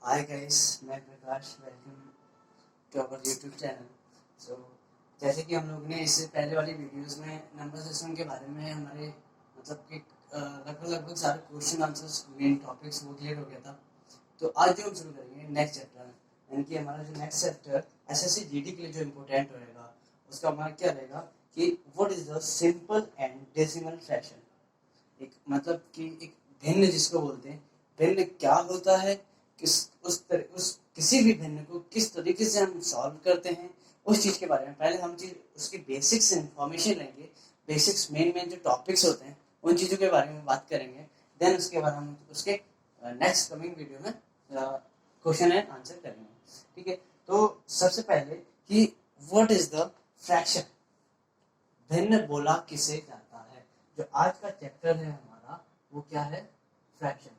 हाय guys, मैं Prakash. Welcome to our YouTube channel. So जैसे कि हम लोग ने इससे पहले वाली वीडियोस में नंबर सिस्टम के बारे में हमारे मतलब कि लगभग सारे क्वेश्चन आंसर्स मेन टॉपिक्स वो क्लियर हो गया था। तो आज जो हम शुरू करेंगे नेक्स्ट चैप्टर में, यानी कि हमारा जो नेक्स्ट चैप्टर एसएससी जीडी के लिए जो इम्पोर्टेंट रहेगा उसका हमारा क्या रहेगा कि what is the simple and decimal fraction. एक मतलब कि एक भिन्न जिसको बोलते हैं, भिन्न क्या होता है, उस किसी भी भिन्न को किस तरीके से हम सॉल्व करते हैं, उस चीज के बारे में पहले हम चीज उसकी बेसिक्स इंफॉर्मेशन लेंगे। बेसिक्स मेन जो टॉपिक्स होते हैं उन चीजों के बारे में बात करेंगे। देन उसके बाद हम उसके नेक्स्ट कमिंग वीडियो में क्वेश्चन एंड आंसर करेंगे। ठीक है, तो सबसे पहले कि व्हाट इज द फ्रैक्शन, भिन्न बोला किसे जाता है। जो आज का चैप्टर है हमारा वो क्या है, fraction.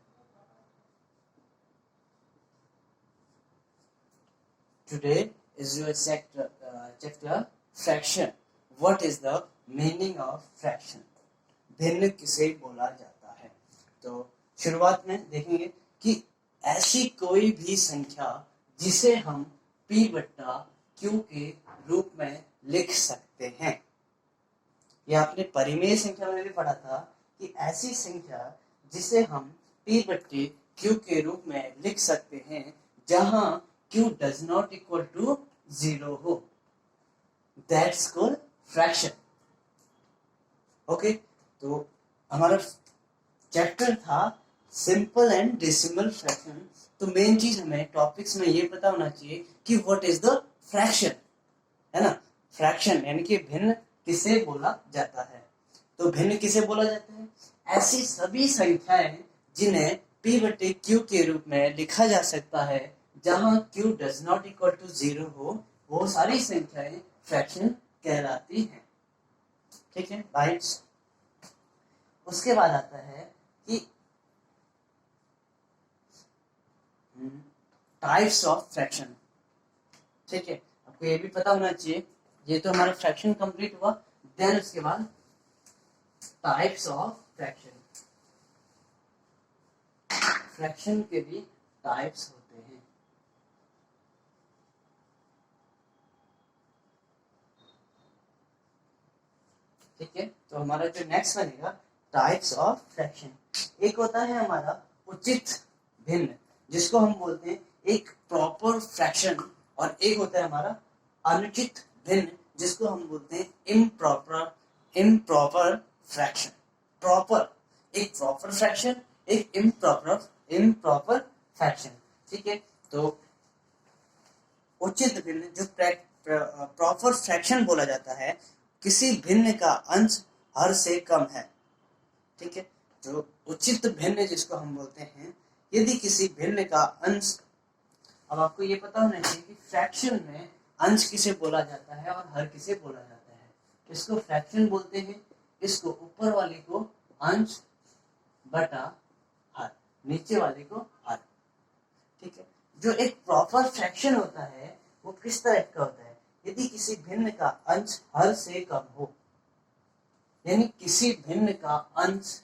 Today is your chapter fraction. What is the meaning of fraction, भिन्न किसे बोला जाता है। तो शुरुआत में देखेंगे कि ऐसी कोई भी संख्या जिसे हम p बट्टा q के रूप में लिख सकते हैं। ये आपने परिमेय संख्या में भी पढ़ा था कि ऐसी संख्या जिसे हम p बट्टे q के रूप में लिख सकते हैं जहां q does not equal to 0 हो, दैट्स कॉल्ड फ्रैक्शन। ओके, तो हमारा चैप्टर था सिंपल एंड डेसिमल फ्रैक्शन। तो मेन चीज हमें टॉपिक्स में ये पता होना चाहिए कि व्हाट इज द फ्रैक्शन, है ना। फ्रैक्शन यानी कि भिन्न किसे बोला जाता है। तो भिन्न किसे बोला जाता है, ऐसी सभी संख्याएं जिन्हें p बटे q के रूप में लिखा जा सकता है जहां q does not equal to 0 हो, वो सारी संख्याएं फ्रैक्शन कहलाती हैं। ठीक है राइट्स। उसके बाद आता है कि टाइप्स ऑफ फ्रैक्शन। ठीक है, आपको ये भी पता होना चाहिए। ये तो हमारा फ्रैक्शन कंप्लीट हुआ। देन उसके बाद टाइप्स ऑफ फ्रैक्शन। फ्रैक्शन के भी टाइप्स होते हैं। ठीक है, तो हमारा जो नेक्स्ट बनेगा टाइप्स ऑफ फ्रैक्शन। एक होता है हमारा उचित भिन्न जिसको हम बोलते हैं एक प्रॉपर फ्रैक्शन, और एक होता है हमारा अनुचित भिन्न जिसको हम बोलते हैं इम्प्रॉपर फ्रैक्शन। प्रॉपर एक प्रॉपर फ्रैक्शन, एक इम्प्रॉपर फ्रैक्शन। ठीक है, तो उचित भिन्न जो प्रॉपर फ्रैक्शन बोला जाता है, किसी भिन्न का अंश हर से कम है। ठीक है, जो उचित भिन्न जिसको हम बोलते हैं, यदि किसी भिन्न का अंश, अब आपको ये पता होना चाहिए कि फ्रैक्शन में अंश किसे बोला जाता है और हर किसे बोला जाता है। इसको फ्रैक्शन बोलते हैं, इसको ऊपर वाले को अंश बटा हर, नीचे वाले को हर। ठीक है, जो एक प्रॉपर फ्रैक्शन होता है वो किस तरह का होता है, यदि किसी भिन्न का अंश हर से कम हो, यानी किसी भिन्न का अंश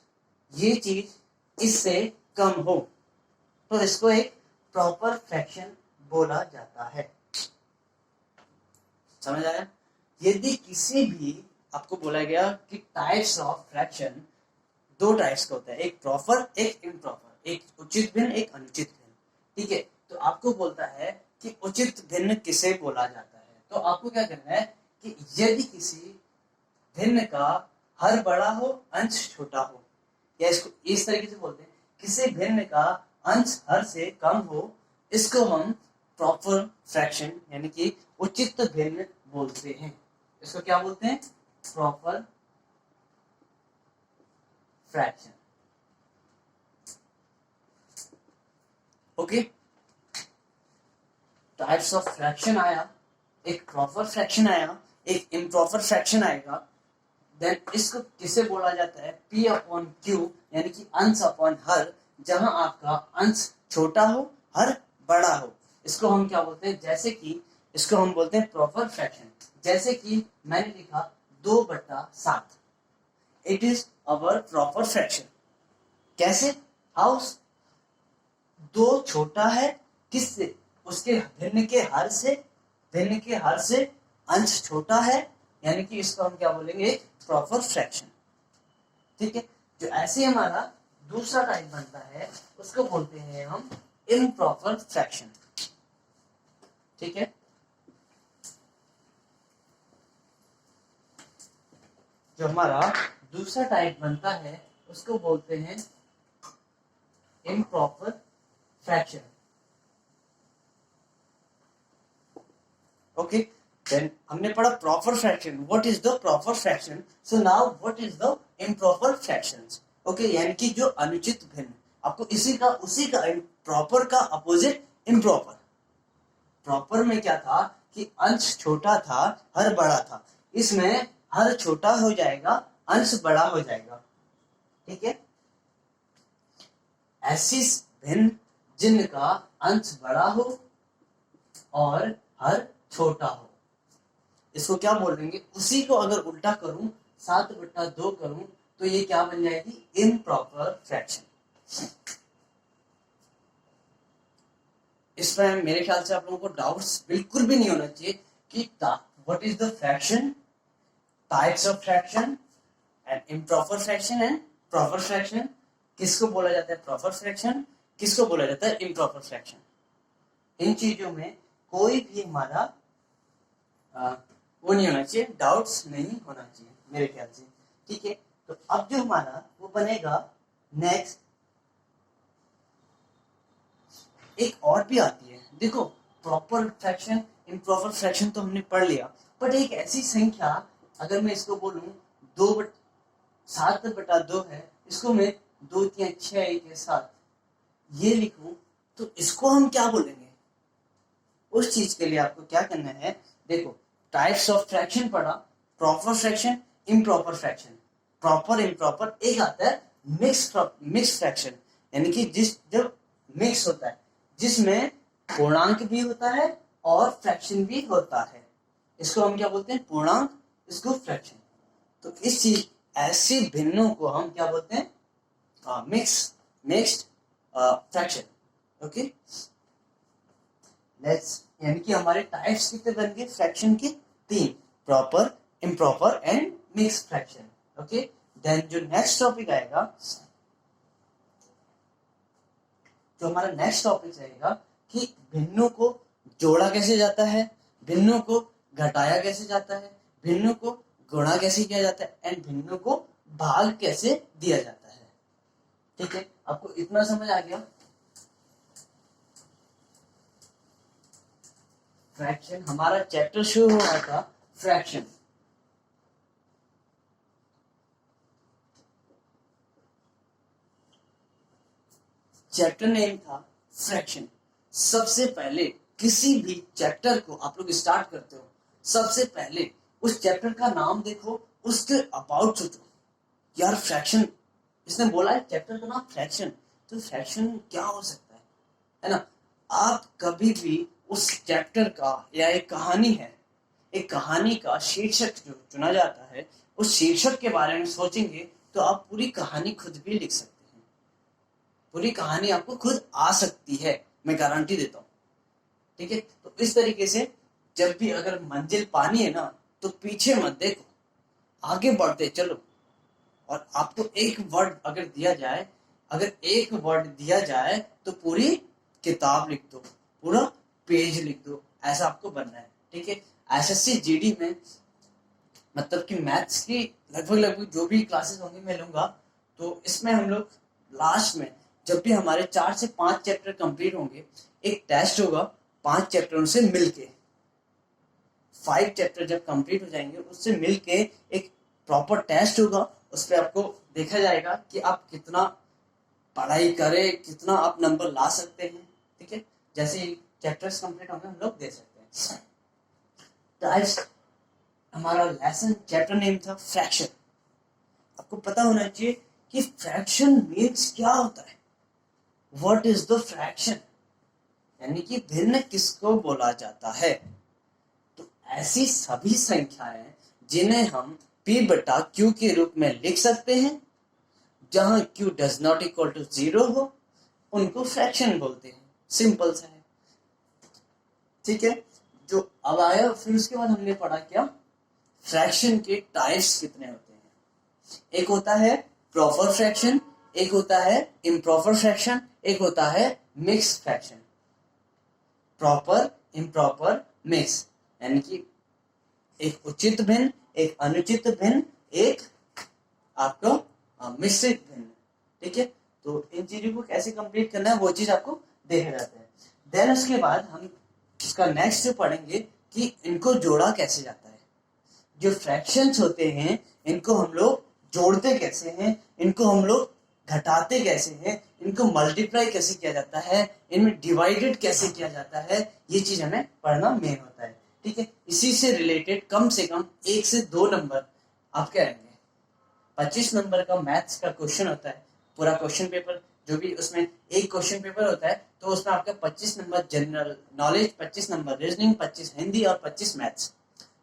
ये चीज इससे कम हो, तो इसको एक प्रॉपर फ्रैक्शन बोला जाता है। समझ आया। यदि किसी भी, आपको बोला गया कि टाइप्स ऑफ फ्रैक्शन दो टाइप्स का होता है, एक प्रॉपर एक इम्प्रॉपर, एक उचित भिन्न एक अनुचित भिन्न। ठीक है, तो आपको बोलता है कि उचित भिन्न किसे बोला जाता है। तो आपको क्या करना है कि यदि किसी भिन्न का हर बड़ा हो अंश छोटा हो, या इसको इस तरीके से बोलते हैं किसी भिन्न का अंश हर से कम हो, इसको हम प्रॉपर फ्रैक्शन यानी कि उचित भिन्न बोलते हैं। इसको क्या बोलते हैं, proper fraction. Okay, types of fraction आया, एक प्रॉपर फ्रैक्शन आया, एक इम्प्रॉपर फ्रैक्शन आएगा। देन इसको किसे बोला जाता है, p अपॉन q यानी कि अंश अपॉन हर, जहां आपका अंश छोटा हो हर बड़ा हो, इसको हम क्या बोलते हैं, जैसे कि इसको हम बोलते हैं प्रॉपर फ्रैक्शन। जैसे कि मैंने लिखा 2/7, it is our proper fraction. कैसे, हाउ, 2 छोटा है किससे? उसके भिन्न के हर से अंश छोटा है, यानी कि इसको हम क्या बोलेंगे? Proper fraction. ठीक है, जो ऐसे हमारा दूसरा टाइप बनता है उसको बोलते हैं हम इम्प्रॉपर फ्रैक्शन। ठीक है, जो हमारा दूसरा टाइप बनता है उसको बोलते हैं इम्प्रॉपर फ्रैक्शन। ओके, देन हमने पढ़ा proper fraction, what is the proper fraction. So now what is the improper fractions. Okay, यानी कि जो अनुचित भिन्न, आपको उसी का प्रॉपर का अपोजिट इम्प्रॉपर। प्रॉपर में क्या था कि अंश छोटा था, हर बड़ा था। इसमें हर छोटा हो जाएगा, अंश बड़ा हो जाएगा। ठीक है, ऐसी भिन्न जिनका अंश बड़ा हो और हर छोटा हो, इसको क्या बोलेंगे? उसी को अगर उल्टा करूं, 7/2 करूं, तो ये क्या बन जाएगी? Improper fraction. इसमें मेरे ख्याल से आप लोगों को डाउट्स बिल्कुल भी नहीं होना चाहिए कि what is the fraction, types of fraction and improper fraction and proper fraction. किसको बोला जाता है प्रॉपर फ्रैक्शन, किसको बोला जाता है इम्प्रॉपर फ्रैक्शन। इन चीजों में कोई भी हमारा वो नहीं होना चाहिए, डाउट्स नहीं होना चाहिए मेरे ख्याल से। ठीक है, तो अब जो हमारा वो बनेगा नेक्स्ट, एक और भी आती है। देखो, प्रॉपर फ्रैक्शन, इम्प्रॉपर फ्रैक्शन तो हमने पढ़ लिया, बट एक ऐसी संख्या अगर मैं इसको बोलूं 7/2 है, इसको मैं 2 3 6 1 7 ये लिखूं, तो इसको हम क्या बोलेंगे? उस चीज के लिए आपको क्या करना है? देखो, टाइप्स ऑफ फ्रैक्शन पढ़ा, proper fraction, improper fraction. Proper improper एक आता है मिक्स फ्रैक्शन, यानी कि जब मिक्स होता है, जिसमें पूर्णांक भी होता है और फ्रैक्शन भी होता है, इसको हम क्या बोलते हैं? पूर्णांक, इसको फ्रैक्शन। तो इस चीज ऐसे भिन्नों को हम क्या बोलते हैं? Mixed fraction. ओके, लेट्स, यानी कि हमारे टाइप्स कितने बन गए फ्रैक्शन के? 3, proper, improper and mix fraction. Okay, then जो नेक्स्ट टॉपिक आएगा, जो हमारा नेक्स्ट टॉपिक रहेगा कि भिन्नों को जोड़ा कैसे जाता है, भिन्नों को घटाया कैसे जाता है, भिन्नों को गुणा कैसे किया जाता है एंड भिन्नों को भाग कैसे दिया जाता है। ठीक है, आपको इतना समझ आ गया? फ्रैक्शन, हमारा चैप्टर शुरू हुआ था फ्रैक्शन। चैप्टर नेम था फ्रैक्शन। सबसे पहले किसी भी चैप्टर को आप लोग स्टार्ट करते हो, सबसे पहले उस चैप्टर का नाम देखो, उसके अबाउट सोचो। यार फ्रैक्शन, इसने बोला है चैप्टर का नाम फ्रैक्शन, तो फ्रैक्शन क्या हो सकता है ना? आप कभी भी उस चैप्टर का, या एक कहानी है, एक कहानी का शीर्षक जो चुना जाता है, उस शीर्षक के बारे में सोचेंगे तो आप पूरी कहानी खुद भी लिख सकते हैं। पूरी कहानी आपको खुद आ सकती है, मैं गारंटी देता हूँ। ठीक है, तो इस तरीके से जब भी अगर मंजिल पानी है ना, तो पीछे मत देखो, आगे बढ़ते चलो। और आपको एक वर्ड अगर दिया जाए, तो पूरी किताब लिख दो, पूरा पेज लिख दो, ऐसा आपको बनना है। ठीक है, एसएससी जीडी में, मतलब कि मैथ्स की लगभग जो भी क्लासेस होंगी मैं लूंगा, तो इसमें हम लोग लास्ट में जब भी हमारे 4 से 5 चैप्टर कंप्लीट होंगे, एक टेस्ट होगा 5 चैप्टरों से मिलके। 5 चैप्टर जब कंप्लीट हो जाएंगे, उससे मिलके एक प्रॉपर टेस्ट होगा। उस पर आपको देखा जाएगा कि आप कितना पढ़ाई करें, कितना आप नंबर ला सकते हैं। ठीक है, जैसे चैप्टर्स कंप्लीट होंगे हम लोग दे सकते हैं। तो आज हमारा लेसन, चैप्टर नेम था फ्रैक्शन। आपको पता होना चाहिए कि फ्रैक्शन मीन्स क्या होता है, व्हाट इज द फ्रैक्शन, यानी कि भिन्न किसको बोला जाता है। तो ऐसी सभी संख्याएं जिन्हें हम p/q के रूप में लिख सकते हैं, जहां q does not equal to 0 हो, उनको फ्रैक्शन बोलते हैं। सिंपल सा है। ठीक है, जो अब आया फिर उसके बाद हमने पढ़ा क्या, फ्रैक्शन के टाइप्स कितने होते हैं। एक होता है प्रॉपर फ्रैक्शन, एक होता है इम्प्रॉपर फ्रैक्शन, एक होता है mix fraction. Proper, improper, mix, यानी कि एक उचित भिन्न, एक अनुचित भिन्न, एक आपका मिश्रित भिन्न। ठीक है, तो इन चीजों को कैसे कंप्लीट करना है वो चीज आपको देखा जाता है। देन उसके बाद हम इसका नेक्स्ट जो पढ़ेंगे कि इनको जोड़ा कैसे जाता है। जो फ्रैक्शंस होते हैं इनको हम लोग जोड़ते कैसे हैं, इनको हम लोग घटाते कैसे हैं, इनको मल्टीप्लाई कैसे किया जाता है, इनमें डिवाइडेड कैसे किया जाता है, ये चीज हमें पढ़ना मेन होता है। ठीक है, इसी से रिलेटेड कम से कम 1 से 2 नंबर आपके आएंगे। 25 नंबर का मैथ्स का क्वेश्चन होता है, पूरा क्वेश्चन पेपर जो भी उसमें एक क्वेश्चन पेपर होता है तो उसमें आपका 25 number general knowledge, 25 number reasoning, 25 Hindi और 25 मैथ्स।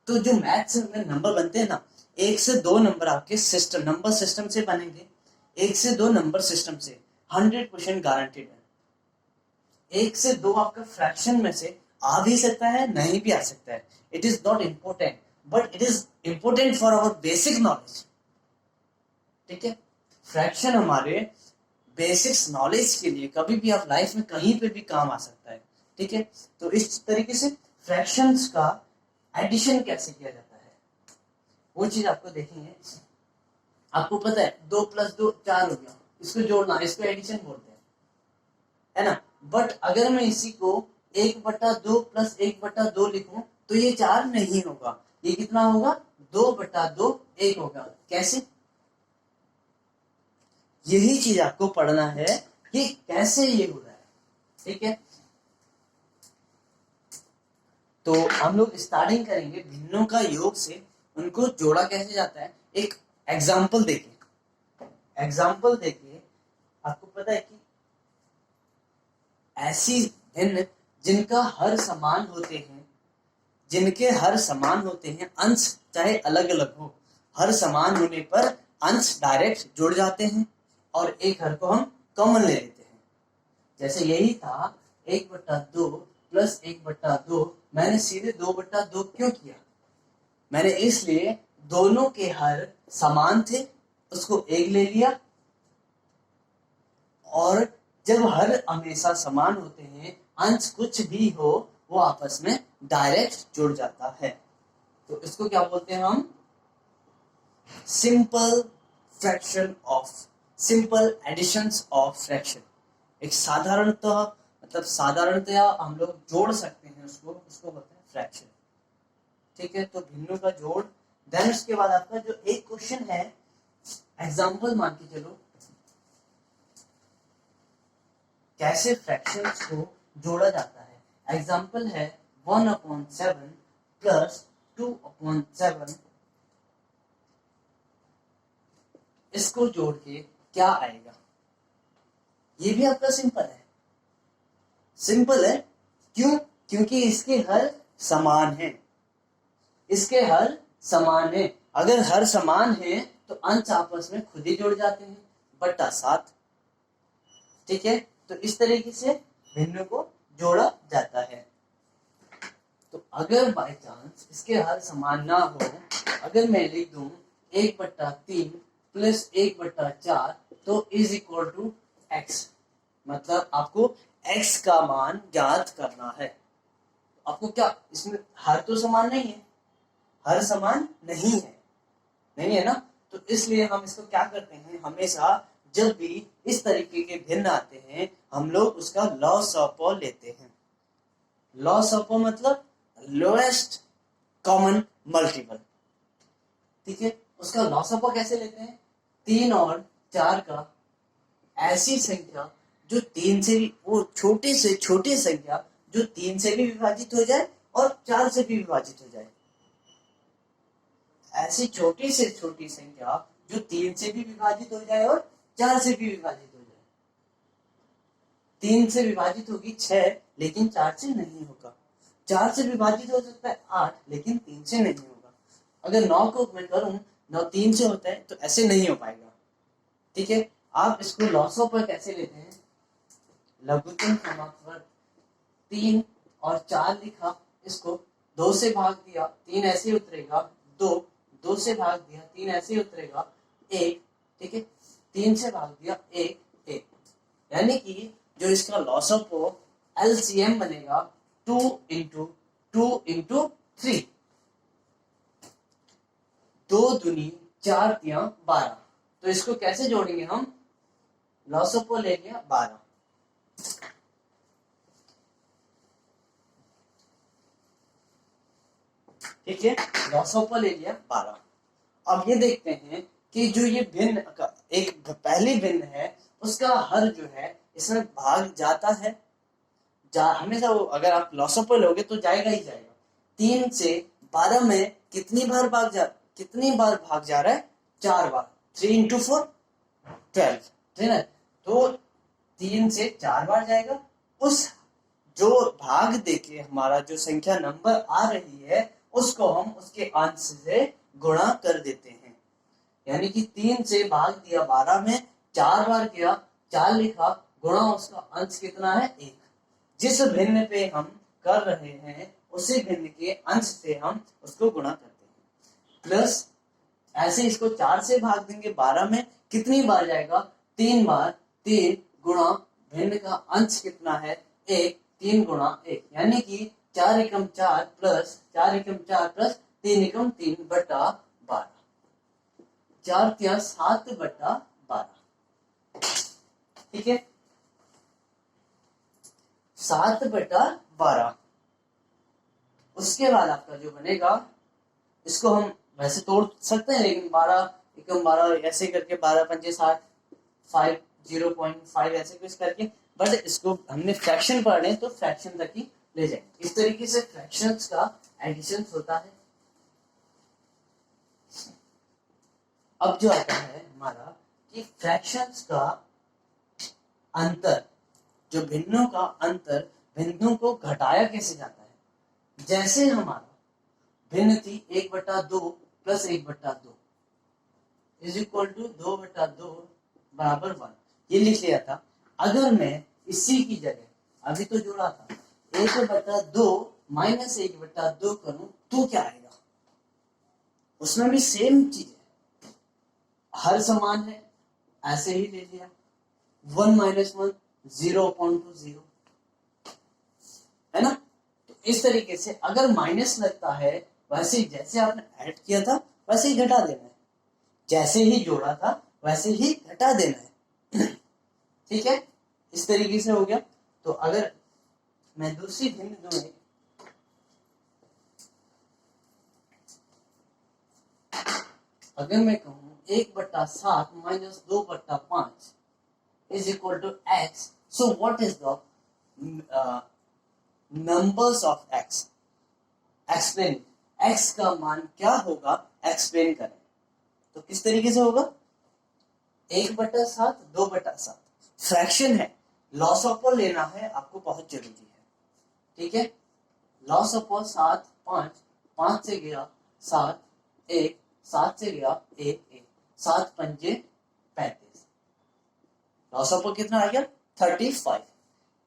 तो जो मैथ्स में नंबर बनते हैं ना, 1 से 2 नंबर आपके सिस्टम नंबर सिस्टम से बनेंगे। 1 से 2 नंबर सिस्टम से 100% गारंटेड है। 1 से 2 आपका फ्रैक्शन में से आ भी सकता है, नहीं भी आ सकता है। It is not important, but it is important for our basic knowledge. ठीक है, फ्रैक्शन हमारे बेसिक्स नॉलेज के लिए कभी भी आप लाइफ में कहीं पे भी काम आ सकता है। ठीक है, तो इस तरीके से फ्रैक्शंस का एडिशन कैसे किया जाता है वो चीज आपको देखेंगे। आपको पता है 2 + 2 4 हो गया, इसको जोड़ना, इसको एडिशन बोलते हैं, है ना। बट अगर मैं इसी को 1/2 + 1/2 लिखूं तो ये 4 नहीं होगा, ये कितना होगा, 2/2 1 होगा। कैसे, यही चीज आपको पढ़ना है कि कैसे ये हो रहा है। ठीक है, तो हम लोग स्टार्टिंग करेंगे भिन्नों का योग से, उनको जोड़ा कैसे जाता है। एक एग्जाम्पल देखिए, आपको पता है कि ऐसी भिन्न जिनका हर समान होते हैं, जिनके हर समान होते हैं, अंश चाहे अलग अलग हो, हर समान होने पर अंश डायरेक्ट जुड़ जाते हैं और एक हर को हम कॉमन ले लेते हैं। जैसे यही था 1/2 + 1/2, मैंने सीधे 2/2 क्यों किया, मैंने इसलिए दोनों के हर समान थे, उसको एक ले लिया। और जब हर हमेशा समान होते हैं, अंश कुछ भी हो वो आपस में डायरेक्ट जुड़ जाता है। तो इसको क्या बोलते हैं हम, simple fraction of, simple additions of fraction. एक साधारणतः मतलब साधारणतया हम लोग जोड़ सकते हैं उसको बोलते हैं फ्रैक्शन। ठीक है, तो भिन्नों का जोड़। देन उसके बाद आपका जो एक क्वेश्चन है, एग्जाम्पल मान के चलो कैसे फ्रैक्शंस को जोड़ा जाता है। एग्जाम्पल है 1/7 + 2/7, इसको जोड़ के क्या आएगा। ये भी आपका सिंपल है। क्यों, क्योंकि इसके हर समान है, इसके हर समान है। अगर हर समान है तो अंश आपस में खुद ही जुड़ जाते हैं, /7। ठीक है, तो इस तरीके से भिन्न को जोड़ा जाता है। तो अगर बाय चांस इसके हर समान ना हो, अगर मैं लिख दूं 1/3 + 1/4 तो = x, मतलब आपको x का मान ज्ञात करना है। आपको क्या, इसमें हर तो समान नहीं है, हर समान नहीं है ना। तो इसलिए हम इसको क्या करते हैं, हमेशा जब भी इस तरीके के भिन्न आते हैं हम लोग उसका लॉस ऑफ लेते हैं। लॉस ऑफ मतलब लोएस्ट कॉमन मल्टीपल। ठीक है, उसका लॉस ऑफ कैसे लेते हैं, 3 और 4 का ऐसी संख्या जो 3 से भी, वो छोटे से छोटी संख्या जो 3 से भी विभाजित हो जाए और 4 से भी विभाजित हो जाए। ऐसी छोटी से छोटी संख्या जो 3 से भी विभाजित हो जाए और 4 से भी विभाजित हो जाए। 3 से विभाजित होगी 6, लेकिन 4 से नहीं होगा। 4 से विभाजित हो सकता है 8, लेकिन 3 से नहीं होगा। अगर 9 को मैं करूं, 9 3 से होता है तो ऐसे नहीं हो पाएगा। ठीक है, आप इसको लॉस ऑफ कैसे लेते हैं, लघुत्तम समापवर्ग 3 और 4 लिखा, इसको 2 से भाग दिया, 3 ऐसे ही उतरेगा, 2, 2 से भाग दिया, 3 ऐसे ही उतरेगा, 1, ठीक है, 3 से भाग दिया, 1, 1, यानी कि जो इसका लॉस ऑफ एलसीएम बनेगा 2 इंटू 2 इंटू 3, 2 दूनी 4 तिया 12। तो इसको कैसे जोड़ेंगे हम? लॉस ऑफ ले लिया 12, ठीक है, लॉस ऑफ ले लिया 12। अब ये देखते हैं कि जो ये भिन्न का एक पहली भिन्न है उसका हर जो है इसमें भाग जाता है, हमेशा वो, अगर आप लॉस ऑफ लोगे तो जाएगा ही जाएगा। 3 से 12 में कितनी बार भाग जा रहा है? 4 बार। 3 इंटू 4 12, ठीक है, तो 3 से 4 बार जाएगा। उस जो भाग देके हमारा जो संख्या नंबर आ रही है उसको हम उसके अंश से गुणा कर देते हैं, यानी कि 3 से भाग दिया 12 में, 4 बार किया, 4 लिखा, गुणा उसका अंश कितना है? 1। जिस भिन्न पे हम कर रहे हैं उसी भिन्न के अंश से हम उसको गुणा करते हैं। प्लस ऐसे इसको 4 से भाग देंगे 12 में, कितनी बार जाएगा? 3 बार। 3 गुणा भिन्न का अंश कितना है? 1, 3 गुणा 1, यानी कि 4 एकम 4 प्लस 4 एकम 4 प्लस 3 एकम 3 बटा 12, 4 तिया 7 बटा 12, ठीक है, 7 बटा 12। उसके बाद आपका जो बनेगा, इसको हम वैसे तोड़ सकते हैं लेकिन 12 एकम 12 ऐसे करके 12 पंजे 60, 5 0.5 ऐसे कुछ करके, बट इसको हमने फ्रैक्शन पढ़ने तो फ्रैक्शन तक ही ले जाएंगे। इस तरीके से फ्रैक्शंस का एडिशन होता है। अब जो आता है हमारा कि फ्रैक्शंस का अंतर, जो भिन्नों का अंतर, भिन्नों को घटाया कैसे जाता है? जैसे हमारा भिन्न थी 1/2 प्लस 1/2 इज इक्वल टू 2/2 बराबर 1, ये लिख लिया था। अगर मैं इसी की जगह अभी तो जोड़ा था 1/2 माइनस 1/2 करूं तो क्या आएगा? उसमें भी सेम चीज है, हर समान है, ऐसे ही ले लिया। 1 माइनस 1 0.0 है ना। तो इस तरीके से अगर माइनस लगता है, वैसे जैसे आपने ऐड किया था वैसे ही घटा देना है, जैसे ही जोड़ा था वैसे ही घटा देना है, ठीक है, इस तरीके से हो गया। तो अगर मैं दूसरी भिन्न दूं, अगर मैं कहूं 1/7 minus 2/5 is equal to x, so what is the numbers of x? Explain. x का मान क्या होगा? एक्सप्लेन करें। तो किस तरीके से होगा? 1/7 2/7 फ्रैक्शन है, लॉस ऑफ लेना है आपको, बहुत जरूरी है, ठीक है। लॉस ऑफ 7 5, 5 से गया 7, 1 7 से गया 1 1, 7 पंजे 35, लॉस ऑफ कितना आ गया? 35।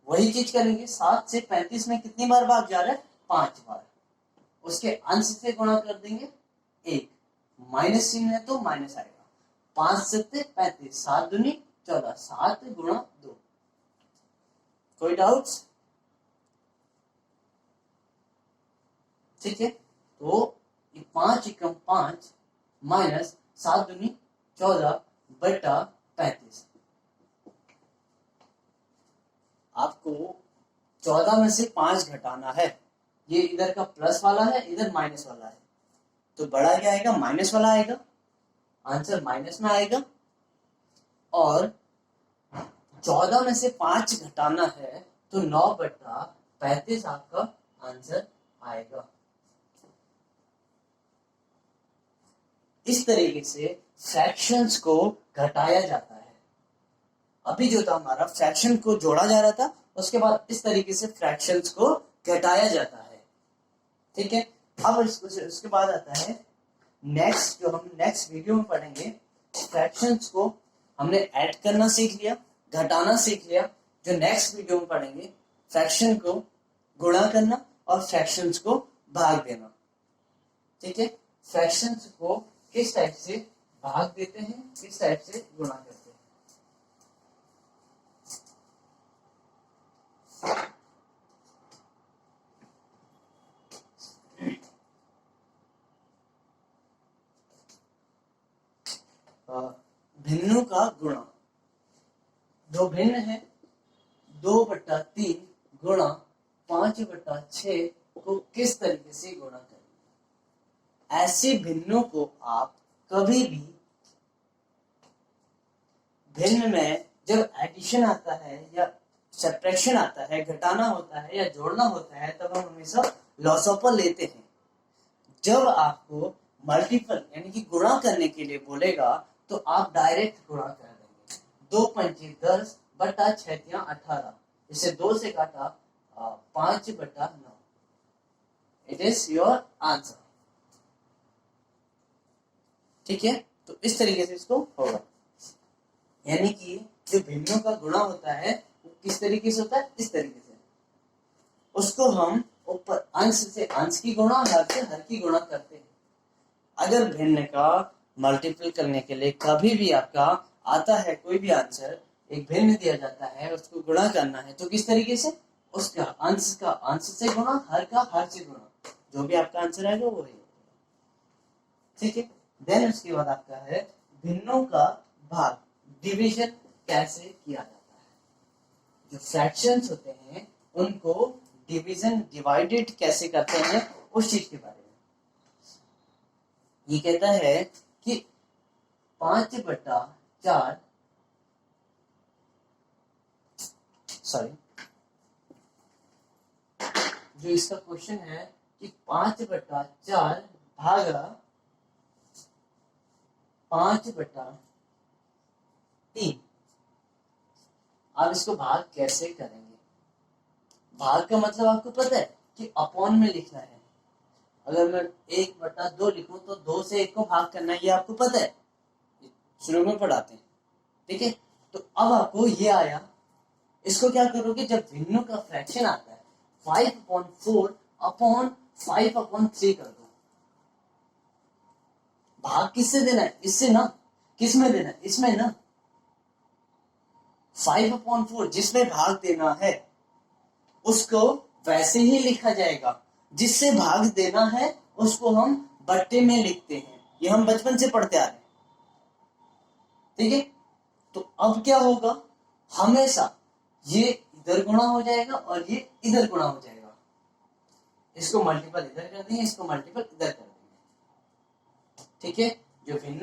वही चीज करेंगे, 7 से 35 में कितनी बार भाग जा रहा है? 5 बार। उसके अंश से गुणा कर देंगे 1, माइनस चिन्ह है तो माइनस आएगा, 5 से 35, 7 दूनी 14, 7 गुणा 2। कोई डाउट्स? ठीक है, तो 5 एकम 5 माइनस 7 दूनी 14 बटा 35। आपको 14 में से 5 घटाना है, ये इधर का प्लस वाला है, इधर माइनस वाला है, तो बड़ा क्या आएगा? माइनस वाला आएगा, आंसर माइनस में आएगा। और 14 में से 5 घटाना है तो 9/35 आपका आंसर आएगा। इस तरीके से फ्रैक्शंस को घटाया जाता है। अभी जो था हमारा फ्रैक्शन को जोड़ा जा रहा था, उसके बाद इस तरीके से फ्रैक्शंस को घटाया जाता है, ठीक है। अब उसके बाद आता है नेक्स्ट, जो हम नेक्स्ट वीडियो में पढ़ेंगे। फ्रैक्शंस को हमने ऐड करना सीख लिया, घटाना सीख लिया। जो नेक्स्ट वीडियो में पढ़ेंगे, फ्रैक्शन को गुणा करना और फ्रैक्शंस को भाग देना। ठीक है, फ्रैक्शंस को किस टाइप से भाग देते हैं, किस टाइप से गुणा करते हैं। भिन्नों का गुणा, दो भिन्न है, 2/3 गुणा 5/6 को किस तरीके से गुणा करें। ऐसे भिन्नों को आप कभी भी भिन्न में जब एडिशन आता है या सब्ट्रैक्शन आता है, घटाना होता है या जोड़ना होता है, तब हम हमेशा लॉसोपर लेते हैं। जब आपको मल्टीपल यानी कि गुणा करने के लिए बोलेगा तो आप डायरेक्ट गुणा कर देंगे। 2 पंचे 10 बटा 6 18, इसे 2 से काटा 5/9। It is your answer. ठीक है, तो इस तरीके से इसको होगा। यानी कि जो भिन्नों का गुणा होता है वो किस तरीके से होता है, इस तरीके से। उसको हम ऊपर अंश से अंश की गुणा, हर से हर की गुणा करते हैं। अगर भिन्न का मल्टीपल करने के लिए कभी भी आपका आता है कोई भी आंसर, एक भिन्न दिया जाता है, उसको गुणा करना है, तो किस तरीके से, उसका अंश का अंश से गुणा, हर का हर से गुणा, जो भी आपका आंसर आएगा वो वही। ठीक है, देन उसके बाद आपका है भिन्नों का भाग, डिवीजन कैसे किया जाता है। जो फ्रैक्शंस होते हैं उनको डिवीजन, डिवाइडेड कैसे करते हैं, उस चीज के बारे में ये कहता है कि 5/4 सॉरी, जो इसका क्वेश्चन है कि 5/4 भागा 5/3, आप इसको भाग कैसे करेंगे। भाग का मतलब आपको पता है कि अपॉन में लिखना है। अगर मैं 1/2 लिखूं तो 2 से 1 को भाग करना है, ये आपको पता है, शुरू में पढ़ाते हैं। ठीक है, तो अब आपको ये आया, इसको क्या करोगे, जब भिन्नों का फ्रैक्शन आता है 5/4 अपॉन 5/3 कर दो। भाग किससे देना है, इससे ना, किस में देना है, इसमें ना। 5/4 जिसमें भाग देना है उसको वैसे ही लिखा जाएगा, जिससे भाग देना है उसको हम बट्टे में लिखते हैं। ये हम बचपन से पढ़ते आ रहे हैं। ठीक है, तो अब क्या होगा, हमेशा ये इधर गुणा हो जाएगा और ये इधर गुणा हो जाएगा। इसको मल्टीपल इधर कर देंगे, इसको मल्टीपल इधर कर देंगे। ठीक है, जो भिन्न